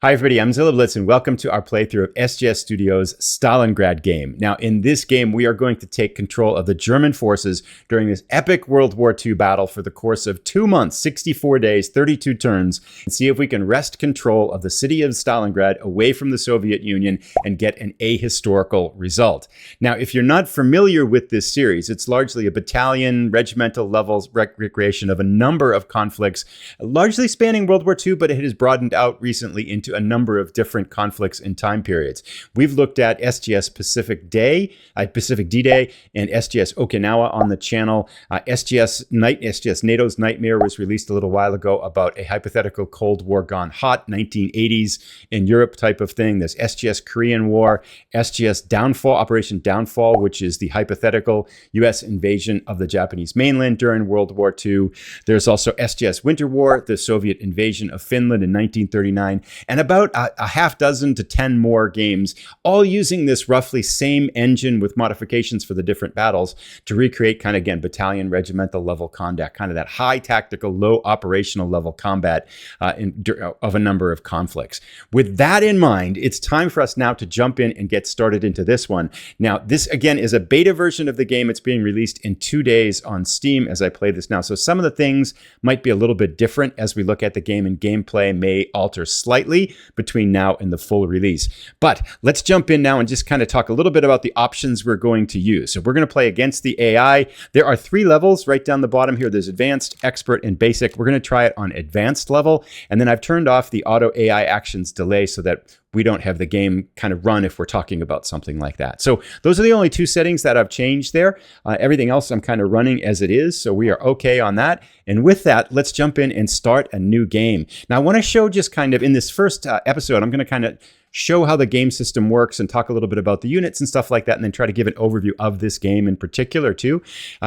Hi everybody, I'm Zilla Blitz and welcome to our playthrough of SGS Studios' Stalingrad game. Now in this game we are going to take control of the German forces during this epic World War II battle for the course of 2 months, 64 days, 32 turns, and see if we can wrest control of the city of Stalingrad away from the Soviet Union and get an ahistorical result. Now if you're not familiar with this series, it's largely a battalion, regimental levels recreation of a number of conflicts, largely spanning World War II, but it has broadened out recently into a number of different conflicts and time periods. We've looked at SGS Pacific D-Day, and SGS Okinawa on the channel. SGS NATO's Nightmare was released a little while ago about a hypothetical Cold War gone hot, 1980s in Europe type of thing. There's SGS Korean War, SGS Downfall, Operation Downfall, which is the hypothetical US invasion of the Japanese mainland during World War II. There's also SGS Winter War, the Soviet invasion of Finland in 1939, and about a half dozen to 10 more games, all using this roughly same engine with modifications for the different battles to recreate kind of, again, battalion, regimental level combat, kind of that high tactical, low operational level combat of a number of conflicts. With that in mind, it's time for us now to jump in and get started into this one. Now, this again is a beta version of the game. It's being released in 2 days on Steam as I play this now. So some of the things might be a little bit different as we look at the game, and gameplay may alter slightly between now and the full release. But let's jump in now and just kind of talk a little bit about the options we're going to use. So we're going to play against the AI. There are 3 levels right down the bottom here. There's advanced, expert, and basic. We're going to try it on advanced level. And then I've turned off the auto AI actions delay so that we don't have the game kind of run if we're talking about something like that. So those are the only 2 settings that I've changed there. Everything else I'm kind of running as it is, so we are okay on that. And with that, let's jump in and start a new game. Now I want to show just kind of in this first episode, I'm going to kind of show how the game system works and talk a little bit about the units and stuff like that, and then try to give an overview of this game in particular too.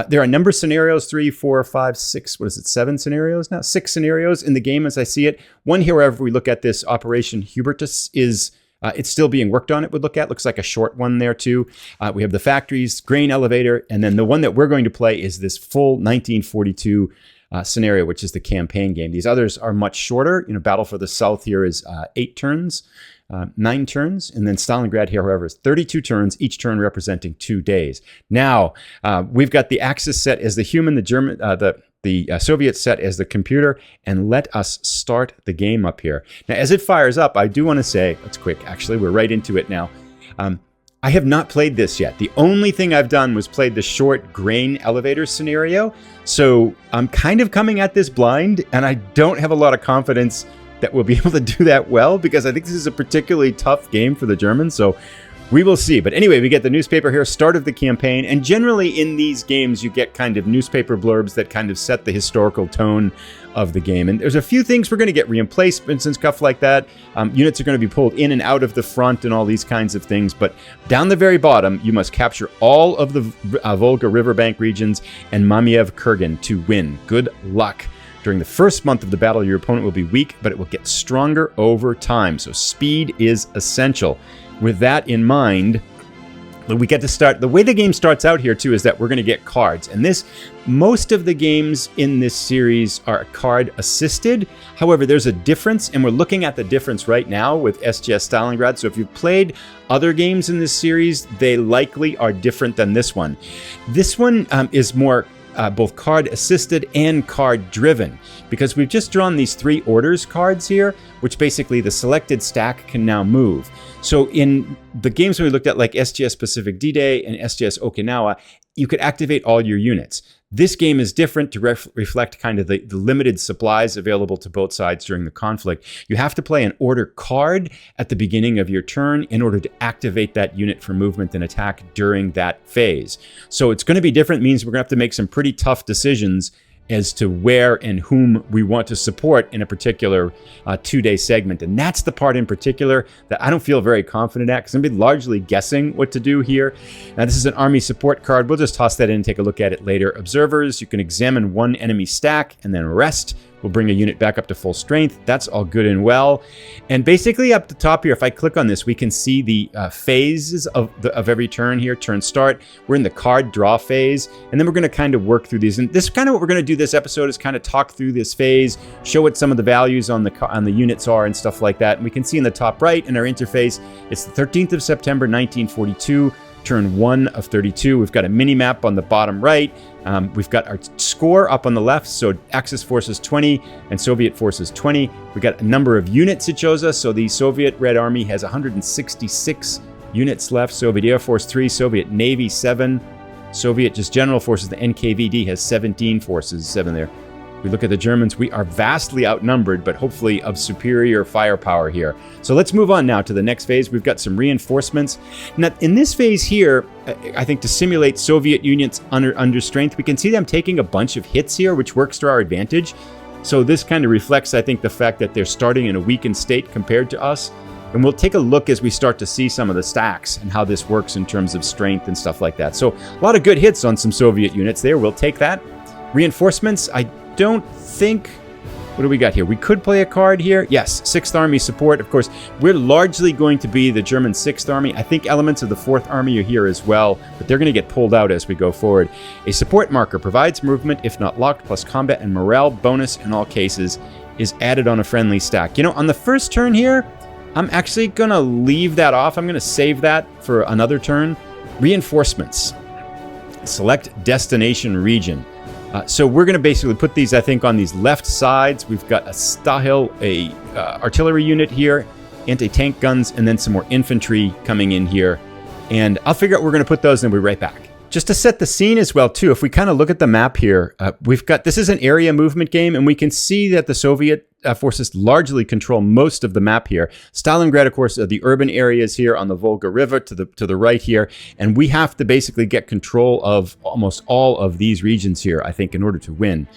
There are a number of scenarios, 3, 4, 5, 6, 7 scenarios now? 6 scenarios in the game as I see it. One here, wherever we look at this, Operation Hubertus is it's still being worked on, it would look at. Looks like a short one there too. We have the factories, grain elevator, and then the one that we're going to play is this full 1942 scenario, which is the campaign game. These others are much shorter. Battle for the South here is 8 turns. 9 turns, and then Stalingrad here, however, is 32 turns, each turn representing 2 days. Now, we've got the Axis set as the human, the German, the Soviet set as the computer, and let us start the game up here. Now, as it fires up, I do want to say, that's quick, actually, we're right into it now. I have not played this yet. The only thing I've done was played the short grain elevator scenario, so I'm kind of coming at this blind, and I don't have a lot of confidence that we'll be able to do that well, because I think this is a particularly tough game for the Germans, so we will see. But anyway, we get the newspaper here, start of the campaign, and generally in these games you get kind of newspaper blurbs that kind of set the historical tone of the game. And there's a few things we're going to get reemplacements and stuff like that. Units are going to be pulled in and out of the front and all these kinds of things. But down the very bottom, you must capture all of the Volga riverbank regions and Mamiev Kurgan to win. Good luck. During the first month of the battle, your opponent will be weak, but it will get stronger over time. So speed is essential. With that in mind, we get to start. The way the game starts out here, too, is that we're going to get cards. And most of the games in this series are card assisted. However, there's a difference, and we're looking at the difference right now with SGS Stalingrad. So if you've played other games in this series, they likely are different than this one. This one is more both card assisted and card driven, because we've just drawn these 3 orders cards here, which basically the selected stack can now move. So in the games we looked at, like SGS Pacific D-Day and SGS Okinawa, you could activate all your units. This game is different to reflect kind of the limited supplies available to both sides during the conflict. You have to play an order card at the beginning of your turn in order to activate that unit for movement and attack during that phase. So it's going to be different. It means we're going to have to make some pretty tough decisions as to where and whom we want to support in a particular 2-day segment. And that's the part in particular that I don't feel very confident at, because I'm going to be largely guessing what to do here. Now, this is an army support card. We'll just toss that in and take a look at it later. Observers, you can examine one enemy stack and then rest will bring a unit back up to full strength. That's all good and well. And basically up the top here, if I click on this, we can see the phases of every turn here. Turn start, we're in the card draw phase, and then we're going to kind of work through these. And this is kind of what we're going to do this episode, is kind of talk through this phase, show what some of the values on the units are and stuff like that. And we can see in the top right in our interface, it's the 13th of September 1942. Turn 1 of 32. We've got a mini map on the bottom right. We've got our score up on the left, so Axis forces 20 and Soviet forces 20. We've got a number of units it shows us. So the Soviet Red Army has 166 units left. Soviet Air Force 3, Soviet Navy 7, Soviet just general forces, the NKVD has 17 forces, 7 there. We look at the Germans, we are vastly outnumbered, but hopefully of superior firepower here. So let's move on now to the next phase. We've got some reinforcements. Now, in this phase here, I think to simulate Soviet units under strength, we can see them taking a bunch of hits here, which works to our advantage. So this kind of reflects, I think, the fact that they're starting in a weakened state compared to us. And we'll take a look as we start to see some of the stacks and how this works in terms of strength and stuff like that. So a lot of good hits on some Soviet units there. We'll take that. Reinforcements, I don't think... What do we got here? We could play a card here. Yes, 6th Army support. Of course, we're largely going to be the German 6th Army. I think elements of the 4th Army are here as well, but they're going to get pulled out as we go forward. A support marker provides movement, if not locked, plus combat and morale bonus in all cases is added on a friendly stack. You know, on the first turn here, I'm actually going to leave that off. I'm going to save that for another turn. Reinforcements. Select destination region. So we're going to basically put these, I think, on these left sides. We've got a Stahil, artillery unit here, anti-tank guns, and then some more infantry coming in here. And I'll figure out where we're going to put those and we'll be right back. Just to set the scene as well, too, if we kind of look at the map here, we've got, this is an area movement game, and we can see that the Soviet forces largely control most of the map here. Stalingrad, of course, the urban areas here on the Volga River to the right here, and we have to basically get control of almost all of these regions here, I think, in order to win.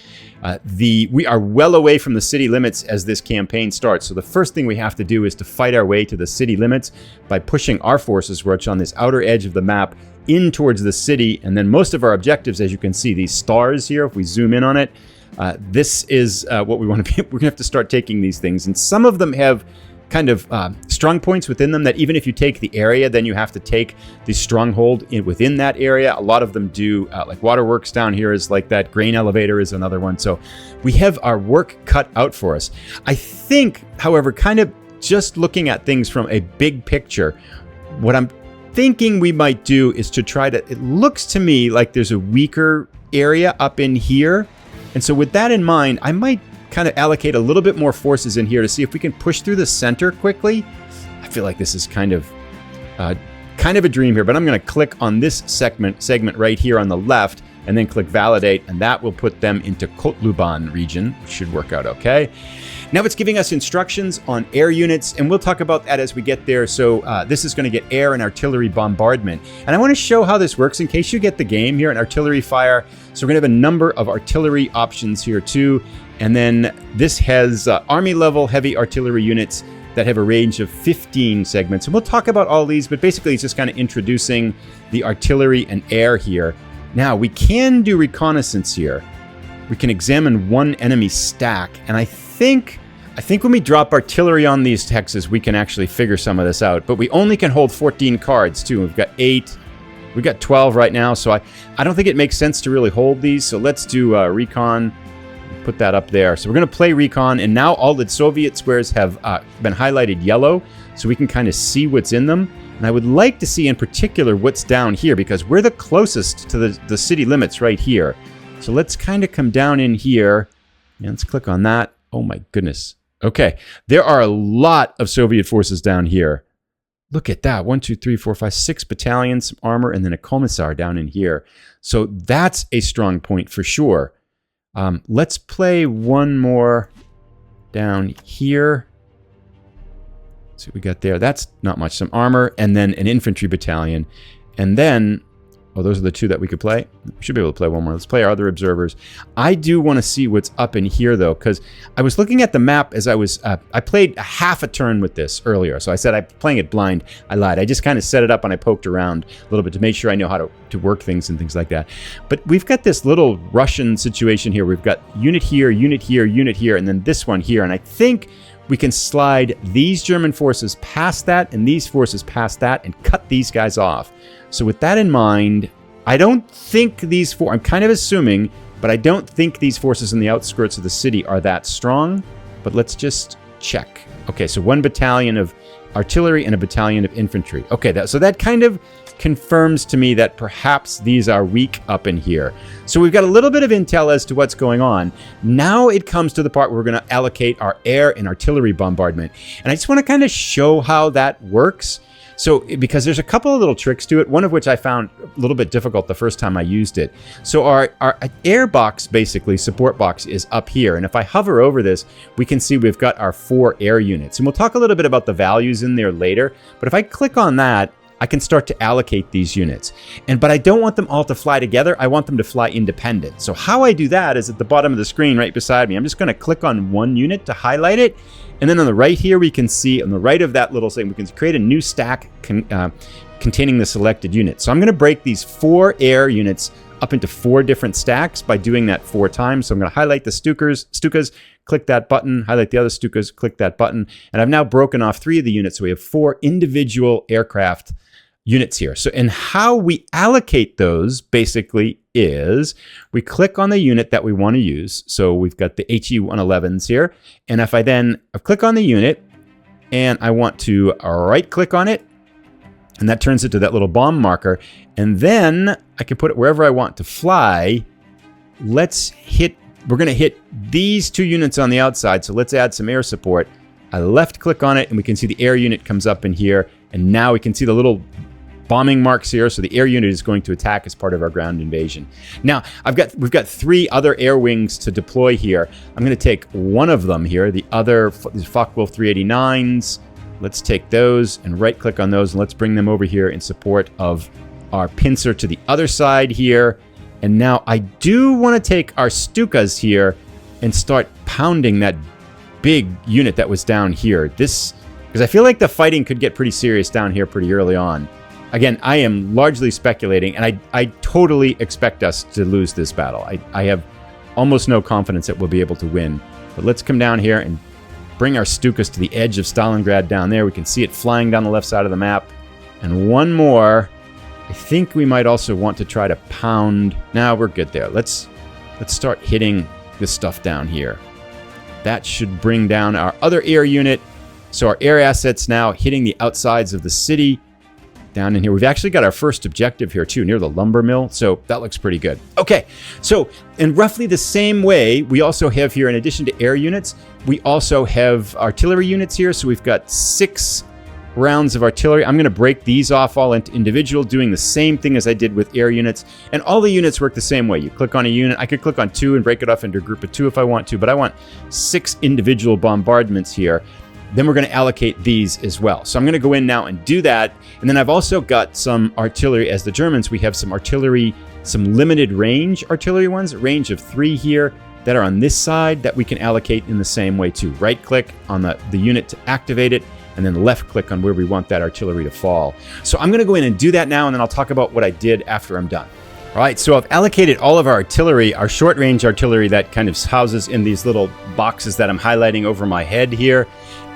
We are well away from the city limits as this campaign starts, so the first thing we have to do is to fight our way to the city limits by pushing our forces, which are on this outer edge of the map, in towards the city. And then most of our objectives, as you can see, these stars here, if we zoom in on it, this is what we want to be. We're gonna have to start taking these things, and some of them have kind of strong points within them that even if you take the area, then you have to take the stronghold within that area. A lot of them do, like waterworks down here is like that. Grain elevator is another one. So we have our work cut out for us. I think, however, kind of just looking at things from a big picture, what I'm thinking we might do is to try to, it looks to me like there's a weaker area up in here. And so with that in mind, I might kind of allocate a little bit more forces in here to see if we can push through the center quickly. I feel like this is kind of a dream here, but I'm going to click on this segment right here on the left and then click validate, and that will put them into Kotluban region, which should work out okay. Now it's giving us instructions on air units, and we'll talk about that as we get there. So this is going to get air and artillery bombardment. And I want to show how this works in case you get the game here in artillery fire. So we're going to have a number of artillery options here too. And then this has army level heavy artillery units that have a range of 15 segments. And we'll talk about all these, but basically it's just kind of introducing the artillery and air here. Now we can do reconnaissance here. We can examine one enemy stack, and I think when we drop artillery on these hexes, we can actually figure some of this out. But we only can hold 14 cards too. We've got 8. We've got 12 right now, so I don't think it makes sense to really hold these. So let's do recon. Put that up there. So we're going to play recon, and now all the Soviet squares have been highlighted yellow, so we can kind of see what's in them. And I would like to see in particular what's down here, because we're the closest to the city limits right here. So let's kind of come down in here, and let's click on that. Oh my goodness. Okay, there are a lot of Soviet forces down here. Look at that. 1, 2, 3, 4, 5, 6 battalions, some armor, and then a commissar down in here. So that's a strong point for sure. Let's play one more down here. Let's see what we got there. That's not much. Some armor, and then an infantry battalion. And then Oh, those are the two that we could play. We should be able to play one more. Let's play our other observers. I do want to see what's up in here, though, because I was looking at the map as I was... I played a half a turn with this earlier, so I said I'm playing it blind. I lied. I just kind of set it up and I poked around a little bit to make sure I know how to work things and things like that. But we've got this little Russian situation here. We've got unit here, unit here, unit here, and then this one here. And I think we can slide these German forces past that and these forces past that and cut these guys off. So with that in mind, I don't think these four, I'm kind of assuming, but I don't think these forces in the outskirts of the city are that strong. But let's just check. Okay, so 1 battalion of artillery and a battalion of infantry. Okay, so that kind of confirms to me that perhaps these are weak up in here. So we've got a little bit of intel as to what's going on. Now it comes to the part where we're going to allocate our air and artillery bombardment. And I just want to kind of show how that works. So, because there's a couple of little tricks to it, one of which I found a little bit difficult the first time I used it. So our air box, basically, support box, is up here. And if I hover over this, we can see we've got our 4 air units. And we'll talk a little bit about the values in there later. But if I click on that, I can start to allocate these units. But I don't want them all to fly together. I want them to fly independent. So how I do that is at the bottom of the screen right beside me. I'm just going to click on one unit to highlight it. And then on the right here, we can see on the right of that little thing, we can create a new stack containing the selected unit. So I'm going to break these 4 air units up into 4 different stacks by doing that 4 times. So I'm going to highlight the Stukas, click that button, highlight the other Stukas, click that button. And I've now broken off 3 of the units. So we have 4 individual aircraft units here. So, and how we allocate those basically is we click on the unit that we want to use. So we've got the HE-111s here. And if I then click on the unit and I want to right click on it, and that turns it to that little bomb marker. And then I can put it wherever I want to fly. We're going to hit these 2 units on the outside. So let's add some air support. I left click on it and we can see the air unit comes up in here. And now we can see the little bombing marks here, so the air unit is going to attack as part of our ground invasion. Now, we've got 3 other air wings to deploy here. I'm going to take one of them here, the other Focke-Wulf 389s. Let's take those and right-click on those, and let's bring them over here in support of our pincer to the other side here. And now I do want to take our Stukas here and start pounding that big unit that was down here. Because I feel like the fighting could get pretty serious down here pretty early on. Again, I am largely speculating, and I totally expect us to lose this battle. I have almost no confidence that we'll be able to win. But let's come down here and bring our Stukas to the edge of Stalingrad down there. We can see it flying down the left side of the map. And one more. I think we might also want to try to pound. Now we're good there. Let's start hitting this stuff down here. That should bring down our other air unit. So our air assets now hitting the outsides of the city. Down in here. We've actually got our first objective here too, near the lumber mill. So that looks pretty good. Okay, so in roughly the same way, we also have here, in addition to air units, we also have artillery units here. So we've got 6 rounds of artillery. I'm going to break these off all into individual, doing the same thing as I did with air units. And all the units work the same way. You click on a unit. I could click on 2 and break it off into a group of 2 if I want to, but I want 6 individual bombardments here. Then we're going to allocate these as well. So I'm going to go in now and do that. And then I've also got some artillery. As the Germans, we have some artillery, some limited range artillery ones, range of 3 here that are on this side that we can allocate in the same way too. Right click on the unit to activate it, and then left click on where we want that artillery to fall. So I'm going to go in and do that now, and then I'll talk about what I did after I'm done. All right, so I've allocated all of our artillery, our short-range artillery that kind of houses in these little boxes that I'm highlighting over my head here,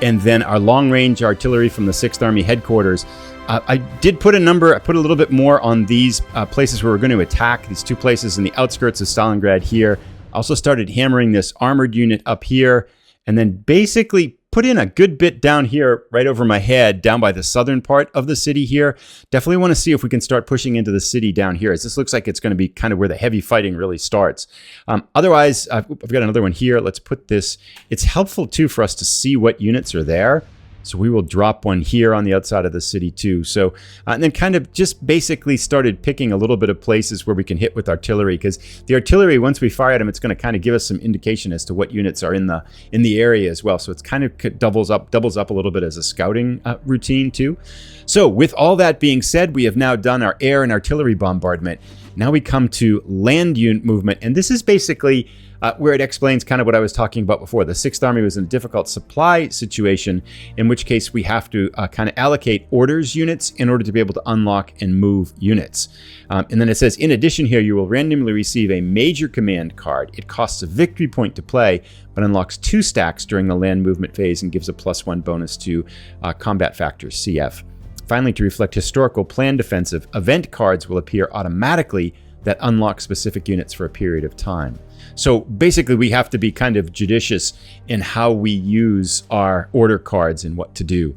and then our long-range artillery from the 6th Army headquarters. I did put I put a little bit more on these places where we're going to attack, these 2 places in the outskirts of Stalingrad here. I also started hammering this armored unit up here, and then basically put in a good bit down here, right over my head, down by the southern part of the city here. Definitely want to see if we can start pushing into the city down here, as this looks like it's going to be kind of where the heavy fighting really starts. Otherwise, I've got another one here. Let's put this. It's helpful, too, for us to see what units are there. So we will drop one here on the outside of the city too. So, and then kind of just basically started picking a little bit of places where we can hit with artillery, because the artillery, once we fire at them, it's going to kind of give us some indication as to what units are in the area as well. So it's kind of doubles up a little bit as a scouting routine too. So with all that being said, we have now done our air and artillery bombardment. Now we come to land unit movement, and this is basically where it explains kind of what I was talking about before. The 6th Army was in a difficult supply situation, in which case we have to kind of allocate orders units in order to be able to unlock and move units. And then it says, in addition here, you will randomly receive a major command card. It costs a victory point to play, but unlocks 2 stacks during the land movement phase and gives a +1 bonus to combat factors, CF. Finally, to reflect historical plan defensive, event cards will appear automatically that unlock specific units for a period of time. So basically, we have to be kind of judicious in how we use our order cards and what to do.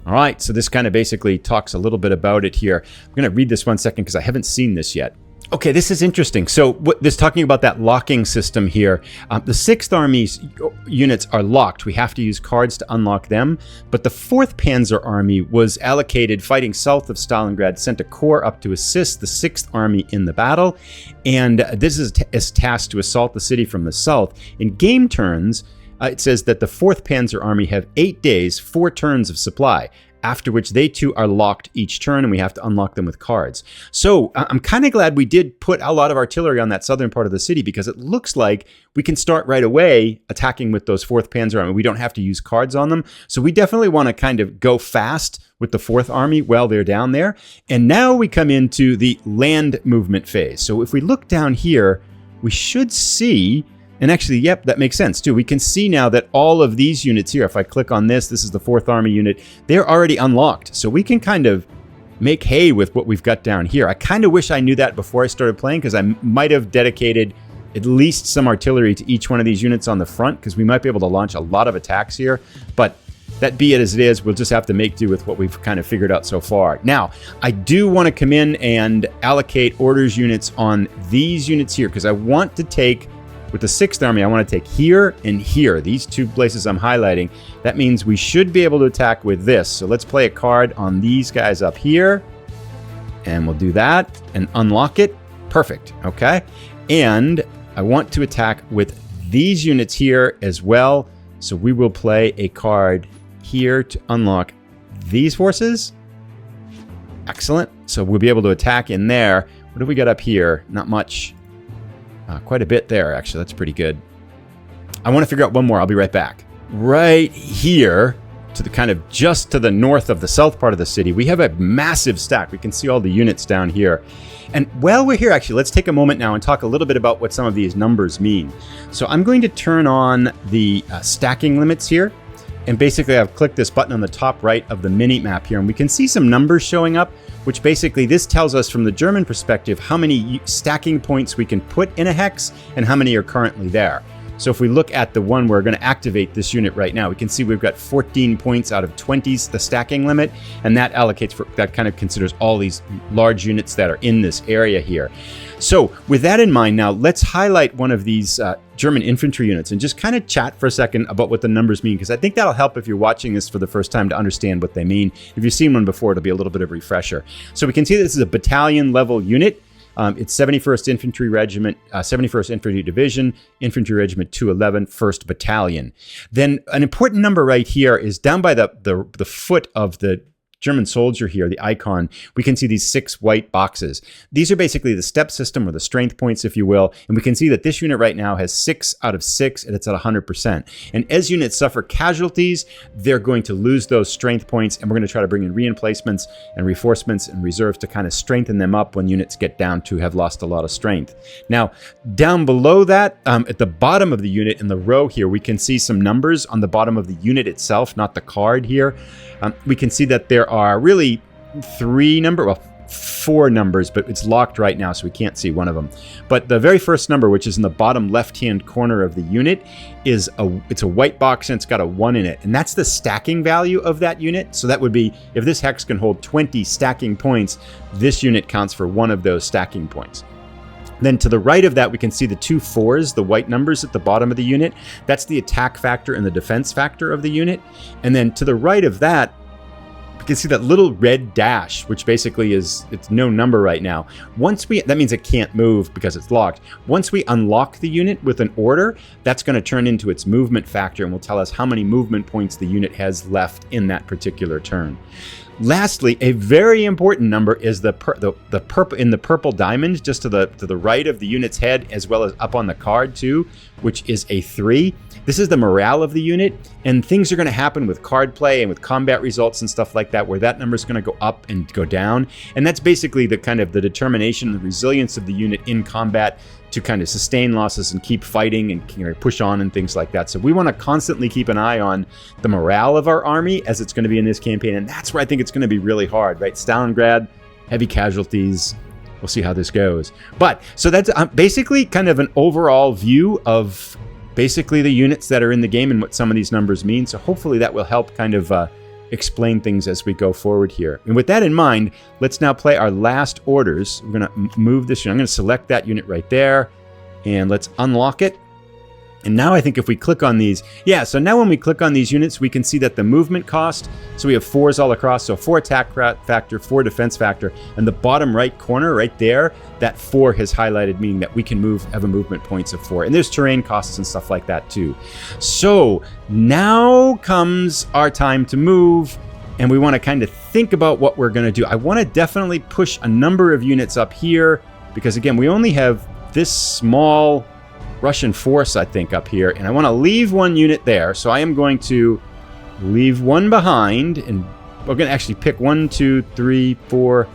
All right, so this kind of basically talks a little bit about it here. I'm going to read this one second because I haven't seen this yet. Okay, this is interesting. So this talking about that locking system here. The 6th Army's units are locked. We have to use cards to unlock them. But the 4th Panzer Army was allocated fighting south of Stalingrad, sent a corps up to assist the 6th Army in the battle. And this is tasked to assault the city from the south. In game turns, it says that the 4th Panzer Army have 8 days, 4 turns of supply, after which they too are locked each turn, and we have to unlock them with cards. So I'm kind of glad we did put a lot of artillery on that southern part of the city, because it looks like we can start right away attacking with those 4th Panzer Army. We don't have to use cards on them. So we definitely want to kind of go fast with the 4th Army while they're down there. And now we come into the land movement phase. So if we look down here, we should see... And actually, yep, that makes sense too. We can see now that all of these units here, if I click on this is the 4th Army unit, they're already unlocked. So we can kind of make hay with what we've got down here. I kind of wish I knew that before I started playing, because I might have dedicated at least some artillery to each one of these units on the front, because we might be able to launch a lot of attacks here. But that be it as it is, we'll just have to make do with what we've kind of figured out so far. Now, I do want to come in and allocate orders units on these units here, because I want to take... With the 6th Army, I want to take here and here, these 2 places I'm highlighting. That means we should be able to attack with this. So let's play a card on these guys up here. And we'll do that and unlock it. Perfect, okay? And I want to attack with these units here as well. So we will play a card here to unlock these forces. Excellent. So we'll be able to attack in there. What do we got up here? Not much. Quite a bit there, actually. That's pretty good. I want to figure out one more. I'll be right back. Right here, to the kind of just to the north of the south part of the city, we have a massive stack. We can see all the units down here. And while we're here, actually, let's take a moment now and talk a little bit about what some of these numbers mean. So I'm going to turn on the stacking limits here. And basically, I've clicked this button on the top right of the mini map here, and we can see some numbers showing up, which basically this tells us from the German perspective how many stacking points we can put in a hex and how many are currently there. So if we look at the one we're going to activate this unit right now, we can see we've got 14 points out of 20, the stacking limit, and that allocates for, that kind of considers all these large units that are in this area here. So with that in mind now, let's highlight one of these German infantry units and just kind of chat for a second about what the numbers mean, because I think that'll help if you're watching this for the first time to understand what they mean. If you've seen one before, it'll be a little bit of a refresher. So we can see this is a battalion level unit. It's 71st Infantry Regiment, 71st Infantry Division, Infantry Regiment 211, 1st Battalion. Then an important number right here is down by the foot of the German soldier here, the icon, we can see these 6 white boxes. These are basically the step system, or the strength points, if you will. And we can see that this unit right now has 6 out of 6, and it's at 100%. And as units suffer casualties, they're going to lose those strength points, and we're going to try to bring in reinplacements and reinforcements and reserves to kind of strengthen them up when units get down to have lost a lot of strength. Now, down below that, at the bottom of the unit in the row here, we can see some numbers on the bottom of the unit itself, not the card here. We can see that there are really 4 numbers, but it's locked right now, so we can't see one of them. But the very first number, which is in the bottom left-hand corner of the unit, it's a white box and it's got a 1 in it. And that's the stacking value of that unit. So that would be, if this hex can hold 20 stacking points, this unit counts for 1 of those stacking points. Then to the right of that, we can see the 2 4s, the white numbers at the bottom of the unit. That's the attack factor and the defense factor of the unit. And then to the right of that, you can see that little red dash, which basically is, it's no number right now. That means it can't move because it's locked. Once we unlock the unit with an order, that's going to turn into its movement factor and will tell us how many movement points the unit has left in that particular turn. Lastly, a very important number is the purple in the purple diamond, just to the right of the unit's head, as well as up on the card too, which is a 3. This is the morale of the unit, and things are going to happen with card play and with combat results and stuff like that, where that number is going to go up and go down. And that's basically the kind of the determination, the resilience of the unit in combat to kind of sustain losses and keep fighting and push on and things like that. So we want to constantly keep an eye on the morale of our army as it's going to be in this campaign, and that's where I think it's going to be really hard, right? Stalingrad, heavy casualties. We'll see how this goes. But so that's basically kind of an overall view of basically the units that are in the game and what some of these numbers mean. So hopefully that will help kind of explain things as we go forward here. And with that in mind, let's now play our last orders. We're going to move this. I'm going to select that unit right there, and let's unlock it. And now I think if we click on these, yeah, so now when we click on these units, we can see that the movement cost, so we have 4s all across, so 4 attack factor, 4 defense factor, and the bottom right corner right there, that 4 has highlighted, meaning that we can have a movement points of 4. And there's terrain costs and stuff like that too. So now comes our time to move, and we want to kind of think about what we're going to do. I want to definitely push a number of units up here, because again, we only have this small Russian force, I think, up here, and I want to leave 1 unit there. So I am going to leave 1 behind, and we're going to actually pick 1, 2, 3, 4,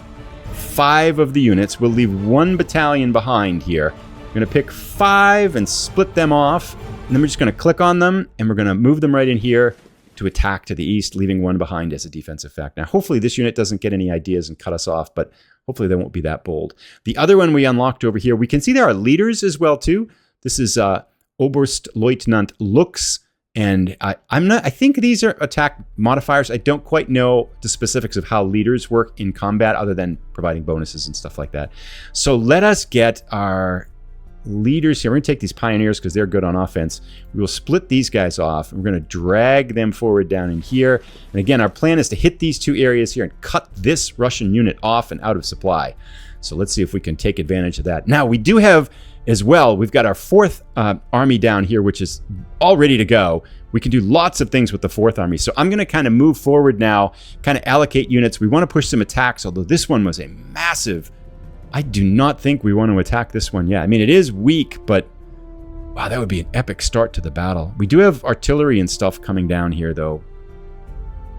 5 of the units. We'll leave 1 battalion behind here. We're going to pick 5 and split them off, and then we're just going to click on them, and we're going to move them right in here to attack to the east, leaving 1 behind as a defensive fact. Now, hopefully this unit doesn't get any ideas and cut us off, but hopefully they won't be that bold. The other one we unlocked over here, we can see there are leaders as well too. This is Oberstleutnant Lux, and I think these are attack modifiers. I don't quite know the specifics of how leaders work in combat other than providing bonuses and stuff like that. So let us get our leaders here. We're going to take these pioneers because they're good on offense. We will split these guys off, and we're going to drag them forward down in here. And again, our plan is to hit these 2 areas here and cut this Russian unit off and out of supply. So let's see if we can take advantage of that. Now, we do have as well, we've got our 4th army down here, which is all ready to go. We can do lots of things with the 4th army. So I'm going to kind of move forward now, kind of allocate units. We want to push some attacks, although this one was a massive... I do not think we want to attack this one yet. I mean, it is weak, but wow, that would be an epic start to the battle. We do have artillery and stuff coming down here, though.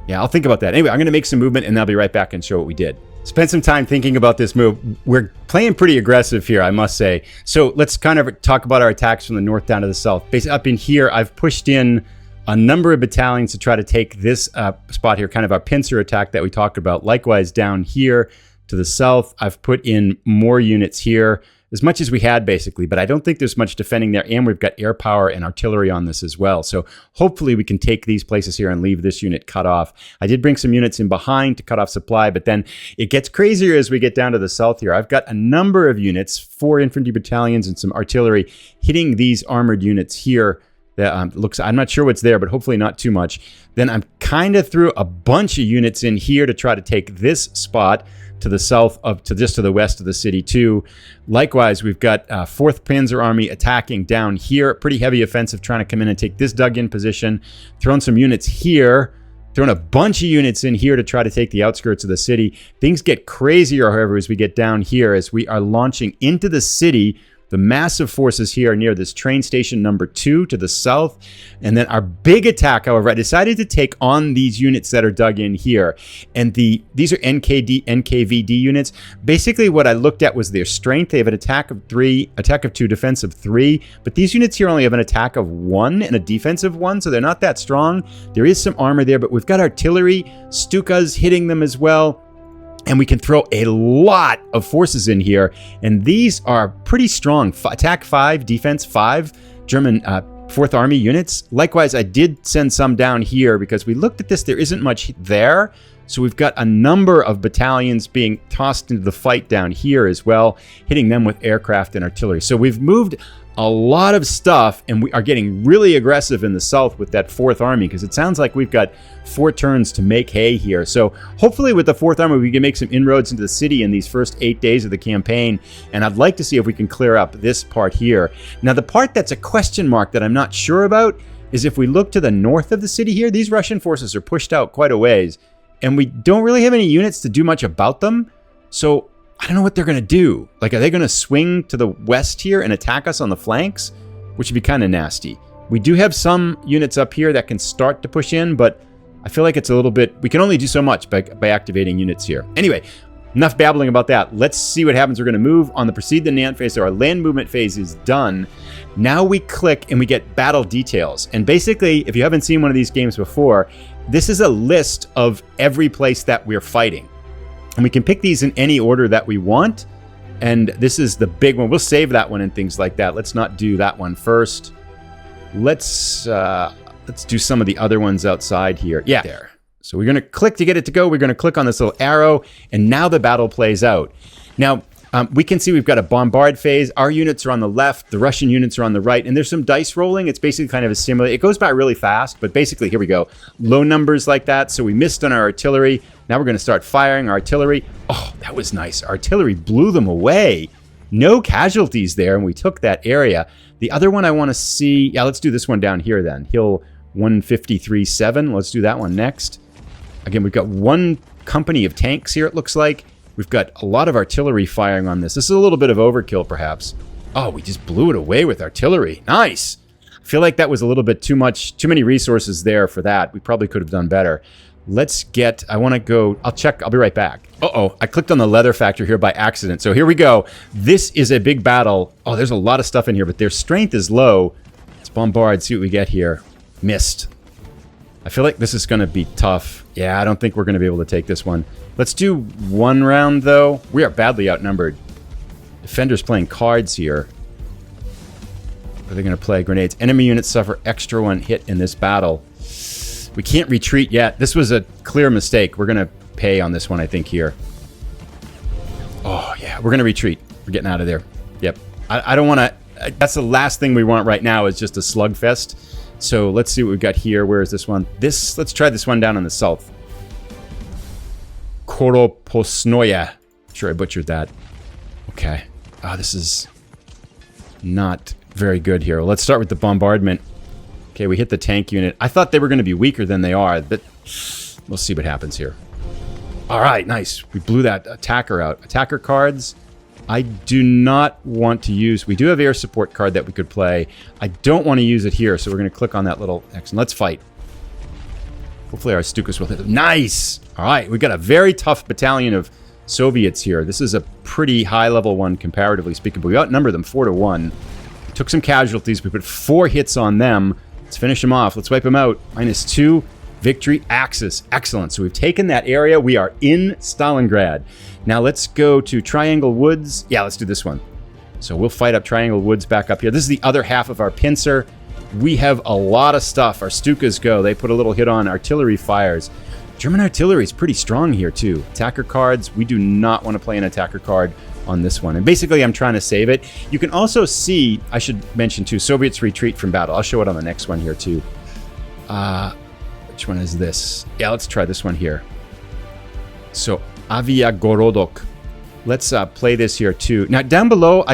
Yeah, I'll think about that. Anyway, I'm going to make some movement, and I'll be right back and show what we did. Spent some time thinking about this move. We're playing pretty aggressive here, I must say. So let's kind of talk about our attacks from the north down to the south. Basically, up in here, I've pushed in a number of battalions to try to take this spot here, kind of our pincer attack that we talked about. Likewise, down here to the south, I've put in more units here, as much as we had basically, but I don't think there's much defending there, and we've got air power and artillery on this as well. So hopefully we can take these places here and leave this unit cut off. I did bring some units in behind to cut off supply, but then it gets crazier as we get down to the south here. I've got a number of units, 4 infantry battalions and some artillery hitting these armored units here. That looks, I'm not sure what's there, but hopefully not too much. Then I'm kind of threw a bunch of units in here to try to take this spot to the south of, to just to the west of the city too. Likewise, we've got 4th Panzer Army attacking down here. Pretty heavy offensive, trying to come in and take this dug-in position. Throwing some units here. Throwing a bunch of units in here to try to take the outskirts of the city. Things get crazier, however, as we get down here, as we are launching into the city. The massive forces here are near this train station number 2 to the south. And then our big attack, however, I decided to take on these units that are dug in here. And these are NKVD units. Basically, what I looked at was their strength. They have an attack of 3, attack of 2, defense of 3. But these units here only have an attack of 1 and a defense of 1, so they're not that strong. There is some armor there, but we've got artillery, Stukas hitting them as well. And we can throw a lot of forces in here. And these are pretty strong. Attack 5, defense 5, German 4th Army units. Likewise, I did send some down here because we looked at this. There isn't much there. So we've got a number of battalions being tossed into the fight down here as well, hitting them with aircraft and artillery. So we've moved a lot of stuff, and we are getting really aggressive in the south with that 4th Army, because it sounds like we've got 4 turns to make hay here. So hopefully with the 4th Army, we can make some inroads into the city in these first 8 days of the campaign, and I'd like to see if we can clear up this part here. Now, the part that's a question mark that I'm not sure about is if we look to the north of the city here, these Russian forces are pushed out quite a ways, and we don't really have any units to do much about them. So I don't know what they're going to do. Like, are they going to swing to the west here and attack us on the flanks? Which would be kind of nasty. We do have some units up here that can start to push in, but I feel like it's a little bit... We can only do so much by activating units here. Anyway, enough babbling about that. Let's see what happens. We're going to move on the Proceed the Nant phase. So our land movement phase is done. Now we click and we get battle details. And basically, if you haven't seen one of these games before, this is a list of every place that we're fighting. And we can pick these in any order that we want. And this is the big one. We'll save that one and things like that. Let's not do that one first. Let's do some of the other ones outside here. Yeah, there. So we're going to click to get it to go. We're going to click on this little arrow. And now the battle plays out. Now, we can see we've got a bombard phase. Our units are on the left. The Russian units are on the right. And there's some dice rolling. It's basically kind of a simulator. It goes by really fast. But basically, here we go. Low numbers like that. So we missed on our artillery. Now we're going to start firing our artillery. Oh, that was nice. Artillery blew them away. No casualties there, and we took that area. The other one I want to see... Yeah, let's do this one down here then. Hill 153-7. Let's do that one next. Again, we've got one company of tanks here, it looks like. We've got a lot of artillery firing on this. This is a little bit of overkill, perhaps. Oh, we just blew it away with artillery. Nice! I feel like that was a little bit too many resources there for that. We probably could have done better. Let's get... I want to go... I'll check. I'll be right back. Uh-oh. I clicked on the leather factor here by accident. So here we go. This is a big battle. Oh, there's a lot of stuff in here, but their strength is low. Let's bombard, see what we get here. Missed. I feel like this is going to be tough. Yeah, I don't think we're going to be able to take this one. Let's do one round, though. We are badly outnumbered. Defenders playing cards here. Are they going to play grenades? Enemy units suffer extra 1 hit in this battle. We can't retreat yet. This was a clear mistake. We're going to pay on this one, I think, here. Oh, yeah. We're going to retreat. We're getting out of there. Yep. I don't want to... That's the last thing we want right now is just a slugfest. So let's see what we've got here. Where is this one? Let's try this one down in the south. Koroposnoya. Sure, I butchered that. Okay. This is not very good here. Let's start with the bombardment. Okay, we hit the tank unit. I thought they were going to be weaker than they are, but we'll see what happens here. All right, nice. We blew that attacker out. Attacker cards, I do not want to use. We do have air support card that we could play. I don't want to use it here, so we're going to click on that little X and let's fight. Hopefully our Stukas will hit them. Nice! All right, we've got a very tough battalion of Soviets here. This is a pretty high-level one, comparatively speaking, but we outnumber them 4-1. We took some casualties. We put 4 hits on them. Let's finish them off. Let's wipe them out. -2. Victory. Axis. Excellent. So we've taken that area. We are in Stalingrad. Now let's go to Triangle Woods. Yeah, let's do this one. So we'll fight up Triangle Woods back up here. This is the other half of our pincer. We have a lot of stuff. Our Stukas go. They put a little hit on artillery fires. German artillery is pretty strong here too. Attacker cards. We do not want to play an attacker card on this one. And basically, I'm trying to save it. You can also see, I should mention too, Soviets retreat from battle. I'll show it on the next one here too. Which one is this? Yeah, let's try this one here. So, Aviagorodok. Let's play this here too. Now, down below,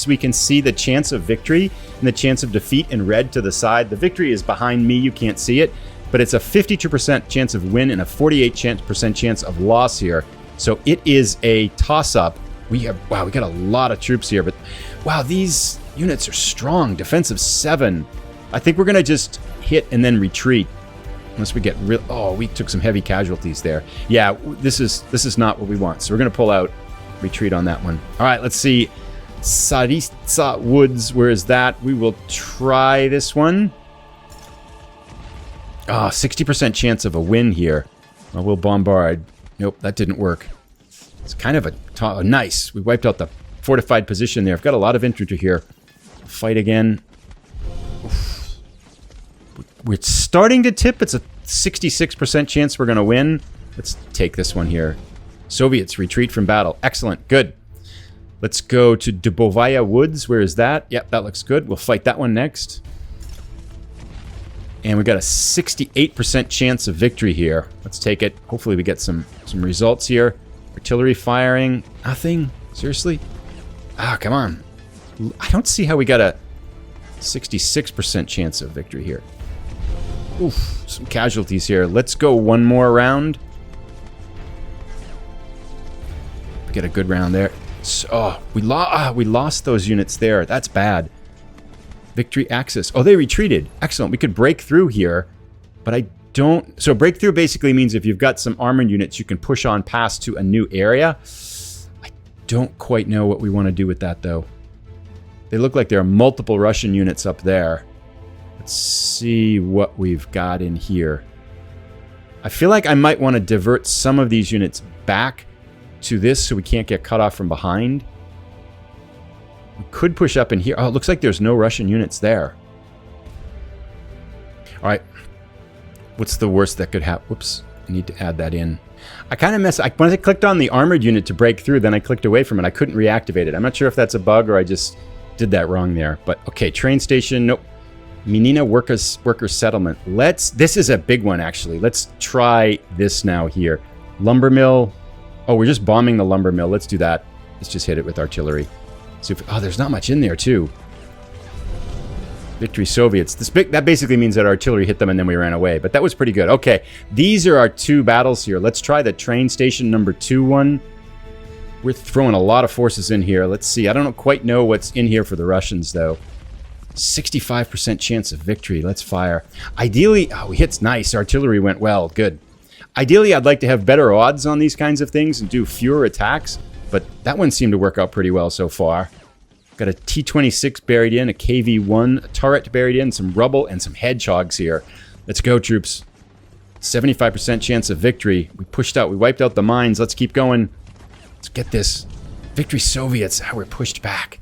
we can see the chance of victory and the chance of defeat in red to the side. The victory is behind me. You can't see it. But it's a 52% chance of win and a 48% chance of loss here. So it is a toss-up. We got a lot of troops here, but wow, these units are strong. Defensive 7. I think we're gonna just hit and then retreat, unless we get real. Oh, we took some heavy casualties there. Yeah, this is not what we want. So we're gonna pull out, retreat on that one. All right, let's see. Tsaritsa Woods. Where is that? We will try this one. 60% chance of a win here. Well, we'll bombard. Nope, that didn't work. It's kind of a nice. We wiped out the fortified position there. I've got a lot of infantry here. Fight again. Oof. We're starting to tip. It's a 66% chance we're going to win. Let's take this one here. Soviets retreat from battle. Excellent. Good. Let's go to Dubovaya Woods. Where is that? Yep, that looks good. We'll fight that one next. And we got a 68% chance of victory here. Let's take it. Hopefully we get some results here. Artillery firing. Nothing? Seriously? Ah, come on. I don't see how we got a 66% chance of victory here. Oof, some casualties here. Let's go one more round. We get a good round there. So, we lost those units there. That's bad. Victory axis. Oh, they retreated. Excellent. We could break through here, but I don't... So breakthrough basically means if you've got some armored units, you can push on past to a new area. I don't quite know what we want to do with that, though. They look like there are multiple Russian units up there. Let's see what we've got in here. I feel like I might want to divert some of these units back to this so we can't get cut off from behind. We could push up in here. Oh, it looks like there's no Russian units there. All right. What's the worst that could happen? Whoops. I need to add that in. I kind of messed... When I clicked on the armored unit to break through, then I clicked away from it. I couldn't reactivate it. I'm not sure if that's a bug or I just did that wrong there. But, okay. Train station. Nope. Minina worker settlement. This is a big one, actually. Let's try this now here. Lumber mill. Oh, we're just bombing the lumber mill. Let's do that. Let's just hit it with artillery. See if, oh, there's not much in there, too. Victory Soviets. That basically means that artillery hit them and then we ran away. But that was pretty good. Okay, these are our two battles here. Let's try the train station number 2 one. We're throwing a lot of forces in here. Let's see. I don't quite know what's in here for the Russians, though. 65% chance of victory. Let's fire. Ideally... Oh, we hit nice. Artillery went well. Good. Ideally, I'd like to have better odds on these kinds of things and do fewer attacks. But that one seemed to work out pretty well so far. Got a T-26 buried in, a KV-1, a turret buried in, some rubble, and some hedgehogs here. Let's go, troops. 75% chance of victory. We pushed out. We wiped out the mines. Let's keep going. Let's get this. Victory Soviets. Ah, we're pushed back.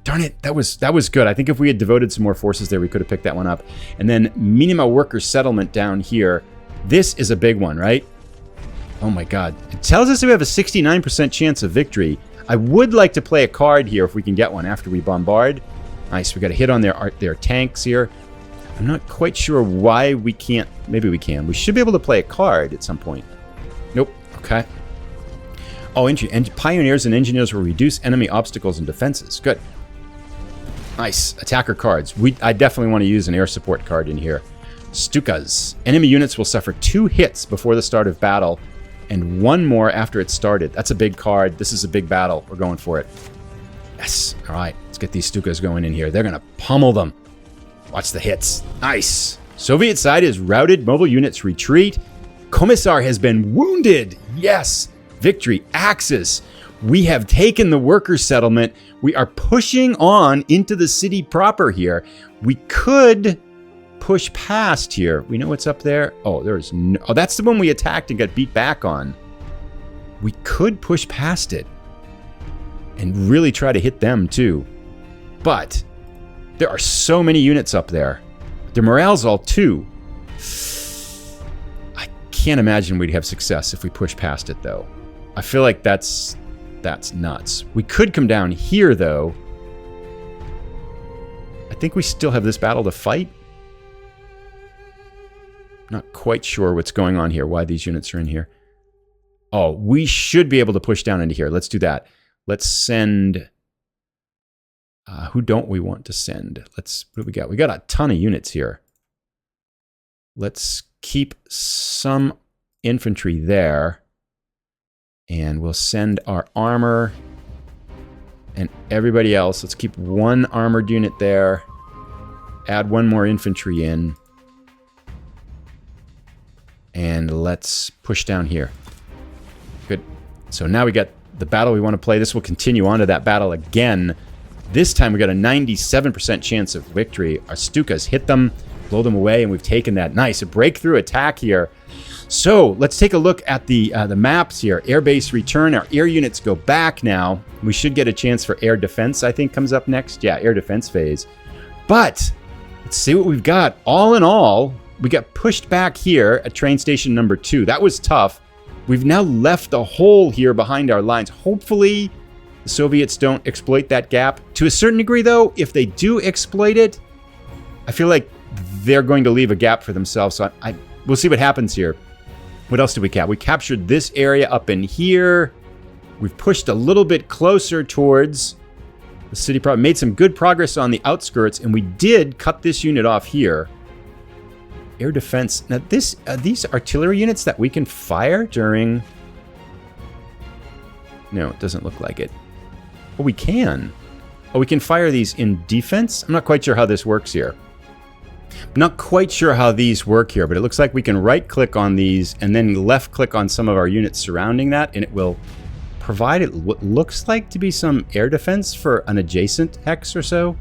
Darn it. That was good. I think if we had devoted some more forces there, we could have picked that one up. And then Minima Worker Settlement down here. This is a big one, right? Oh my god. It tells us that we have a 69% chance of victory. I would like to play a card here if we can get one after we bombard. Nice. We got a hit on their tanks here. I'm not quite sure why we can't. Maybe we can. We should be able to play a card at some point. Nope. Okay. Oh, and pioneers and engineers will reduce enemy obstacles and defenses. Good. Nice. Attacker cards. I definitely want to use an air support card in here. Stukas. Enemy units will suffer 2 hits before the start of battle and 1 more after it started. That's a big card. This is a big battle. We're going for it. Yes. All right. Let's get these Stukas going in here. They're going to pummel them. Watch the hits. Nice. Soviet side is routed. Mobile units retreat. Commissar has been wounded. Yes. Victory. Axis. We have taken the worker settlement. We are pushing on into the city proper here. We could push past here. We know what's up there. Oh, there's no... Oh, that's the one we attacked and got beat back on. We could push past it and really try to hit them too. But there are so many units up there. Their morale's all 2. I can't imagine we'd have success if we push past it, though. I feel like that's nuts. We could come down here, though. I think we still have this battle to fight. Not quite sure what's going on here, why these units are in here. Oh, we should be able to push down into here. Let's do that. Let's send... who don't we want to send? What do we got? We got a ton of units here. Let's keep some infantry there. And we'll send our armor and everybody else. Let's keep 1 armored unit there. Add 1 more infantry in. And let's push down here. Good. So now we got the battle we want to play. This will continue on to that battle again. This time we got a 97% chance of victory. Our Stukas hit them, blow them away, and we've taken that. Nice. A breakthrough attack here. So let's take a look at the maps here. Airbase return. Our air units go back now. We should get a chance for air defense, I think, comes up next. Yeah, air defense phase. But let's see what we've got. All in all, we got pushed back here at train station number 2. That was tough. we've now left a hole here behind our lines. Hopefully, the Soviets don't exploit that gap. To a certain degree, though, if they do exploit it, I feel like they're going to leave a gap for themselves. So we'll see what happens here. What else did we cap? We captured this area up in here. We've pushed a little bit closer towards the city. Made some good progress on the outskirts, and we did cut this unit off here. Air defense. Now, these artillery units that we can fire during... No, it doesn't look like it. Oh, we can. Oh, we can fire these in defense? I'm not quite sure how this works here. I'm not quite sure how these work here, but it looks like we can right-click on these and then left-click on some of our units surrounding that, and it will provide what looks like to be some air defense for an adjacent hex or so.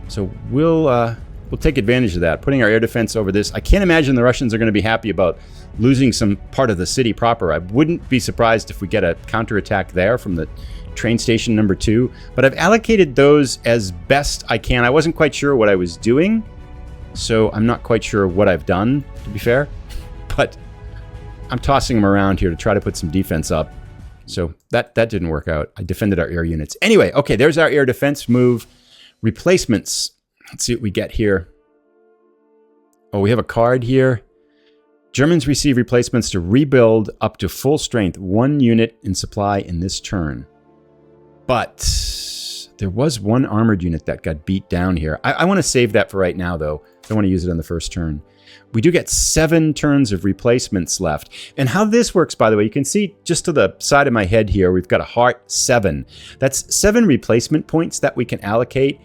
So we'll take advantage of that, putting our air defense over this. I can't imagine the Russians are going to be happy about losing some part of the city proper. I wouldn't be surprised if we get a counterattack there from the train station number 2, but I've allocated those as best I can. I wasn't quite sure what I was doing, so I'm not quite sure what I've done, to be fair, but I'm tossing them around here to try to put some defense up. So that didn't work out. I defended our air units. Anyway, okay, there's our air defense move. Replacements. Let's see what we get here. Oh, we have a card here. Germans receive replacements to rebuild up to full strength 1 unit in supply in this turn. But there was 1 armored unit that got beat down here. I want to save that for right now, though. I don't want to use it on the first turn. We do get 7 turns of replacements left. And how this works, by the way, you can see just to the side of my head here, we've got a heart 7. That's 7 replacement points that we can allocate.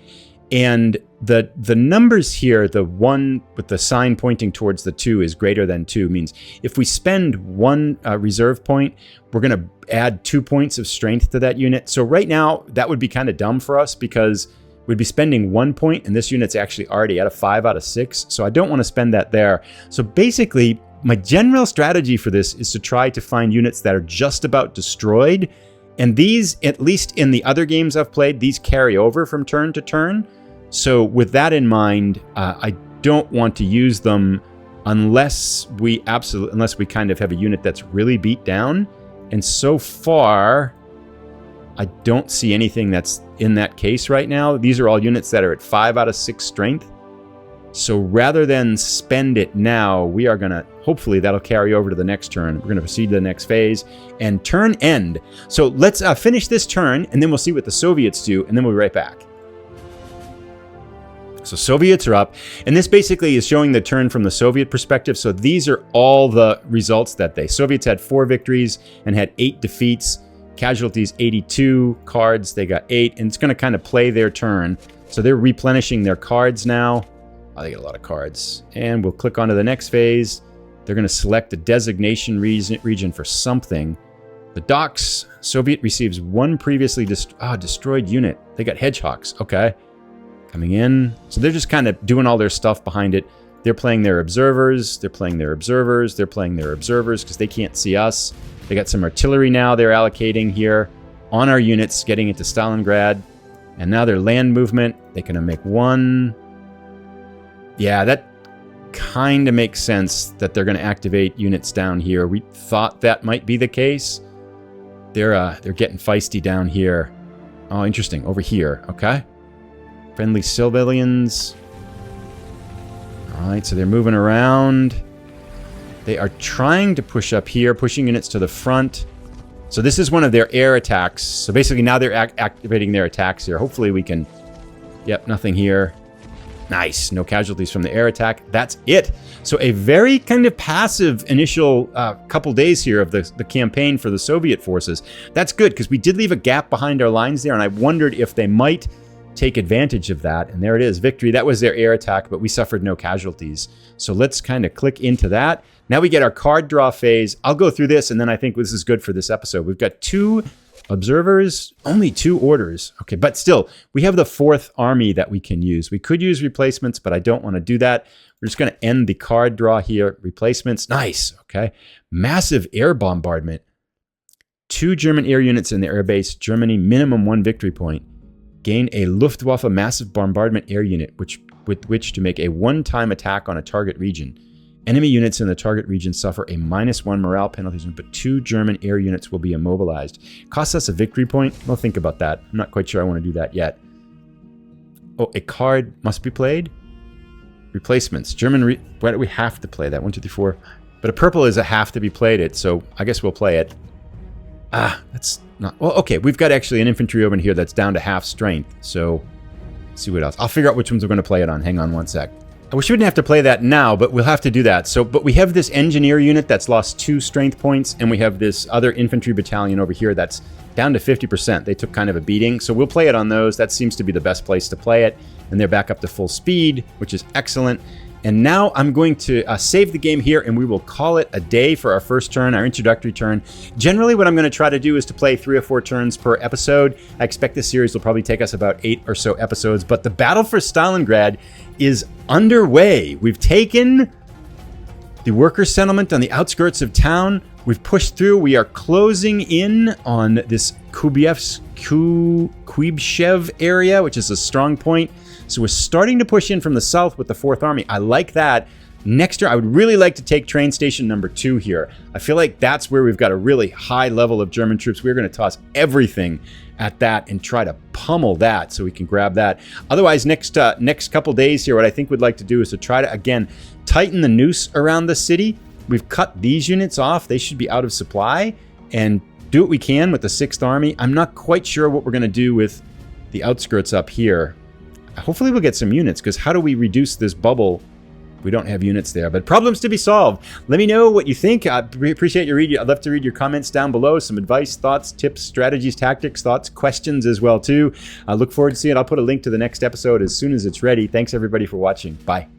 And the numbers here, the 1 with the sign pointing towards the 2 is greater than 2, means if we spend 1 reserve point, we're going to add 2 points of strength to that unit. So right now, that would be kind of dumb for us because we'd be spending 1 point, and this unit's actually already at a 5 out of 6. So I don't want to spend that there. So basically, my general strategy for this is to try to find units that are just about destroyed. And these, at least in the other games I've played, these carry over from turn to turn. So with that in mind, I don't want to use them unless we kind of have a unit that's really beat down. And so far, I don't see anything that's in that case right now. These are all units that are at 5 out of 6 strength. So rather than spend it now, we are going to, hopefully that'll carry over to the next turn. We're going to proceed to the next phase and turn end. So let's finish this turn, and then we'll see what the Soviets do, and then we'll be right back. So Soviets are up, and this basically is showing the turn from the Soviet perspective. So these are all the results that Soviets had 4 victories and had 8 defeats. Casualties 82, cards they got 8, and it's going to kind of play their turn. So they're replenishing their cards now. Oh, they get a lot of cards. And we'll click on to the next phase. They're going to select a designation region for something. The docks, Soviet receives 1 previously destroyed unit. They got hedgehogs. Okay. Coming in. So they're just kind of doing all their stuff behind it. They're playing their observers. They're playing their observers. They're playing their observers because they can't see us. They got some artillery now they're allocating here on our units, getting into Stalingrad. And now their land movement, they can make 1. Yeah, that kind of makes sense that they're going to activate units down here. We thought that might be the case. They're getting feisty down here. Oh, interesting. Over here. Okay. Friendly civilians. All right, so they're moving around. They are trying to push up here, pushing units to the front. So this is one of their air attacks. So basically now they're activating their attacks here. Hopefully we can... Yep, nothing here. Nice. No casualties from the air attack. That's it. So a very kind of passive initial couple days here of the campaign for the Soviet forces. That's good because we did leave a gap behind our lines there, and I wondered if they might take advantage of that. And there it is. Victory. That was their air attack, but we suffered no casualties. So let's kind of click into that. Now we get our card draw phase. I'll go through this, and then I think this is good for this episode. We've got 2 observers, only 2 orders. Okay, but still, we have the 4th army that we can use. We could use replacements, but I don't want to do that. We're just going to end the card draw here. Replacements. Nice. Okay. Massive air bombardment. 2 German air units in the air base. Germany, minimum 1 victory point. Gain a Luftwaffe massive bombardment air unit, with which to make a one-time attack on a target region. Enemy units in the target region suffer a -1 morale penalty, but 2 German air units will be immobilized. Costs us a victory point. We'll think about that. I'm not quite sure I want to do that yet. Oh, a card must be played? Replacements. Why do we have to play that? 1, 2, 3, 4. But a purple is a have to be played it, so I guess we'll play it. That's not... Well, okay, we've got actually an infantry over here that's down to half strength, so let's see what else. I'll figure out which ones we're going to play it on. Hang on one sec. I wish we didn't have to play that now, but we'll have to do that. But we have this engineer unit that's lost 2 strength points, and we have this other infantry battalion over here that's down to 50%. They took kind of a beating, so we'll play it on those. That seems to be the best place to play it, and they're back up to full speed, which is excellent. And now I'm going to save the game here, and we will call it a day for our first turn, our introductory turn. Generally, what I'm going to try to do is to play 3 or 4 turns per episode. I expect this series will probably take us about 8 or so episodes, but the battle for Stalingrad is underway. We've taken the worker settlement on the outskirts of town. We've pushed through. We are closing in on this Kuybyshev area, which is a strong point. So we're starting to push in from the south with the 4th Army. I like that. Next turn, I would really like to take train station number 2 here. I feel like that's where we've got a really high level of German troops. We're going to toss everything at that and try to pummel that so we can grab that. Otherwise, next couple days here, what I think we'd like to do is to try to, again, tighten the noose around the city. We've cut these units off. They should be out of supply, and do what we can with the 6th Army. I'm not quite sure what we're going to do with the outskirts up here. Hopefully we'll get some units, because how do we reduce this bubble? We don't have units there, but problems to be solved. Let me know what you think. I appreciate your reading. I'd love to read your comments down below. Some advice, thoughts, tips, strategies, tactics, thoughts, questions as well too. I look forward to seeing it. I'll put a link to the next episode as soon as it's ready. Thanks everybody for watching. Bye.